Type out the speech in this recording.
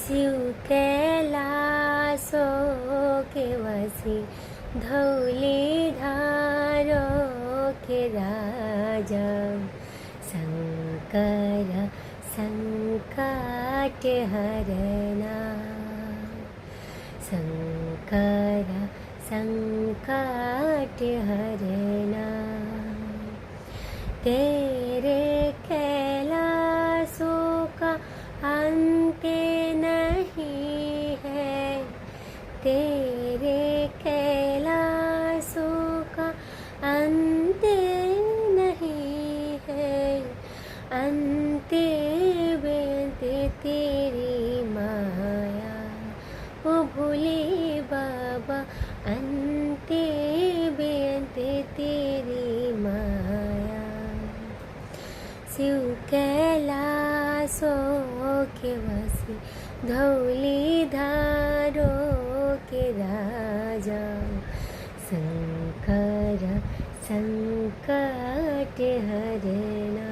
शिव कैलासो के वसी धौली धारो के राजा शंकर संकट हरना शंकर संकट हरना तेरे कैलासों का अंत नहीं है तेरे कैलासों का अंत नहीं है अंत बेते तेरी माया ओ भोले बाबा अंत बेते तेरी माया शिव कैलासो के वसी धौली धारो के राजा शंकर संकट हरना।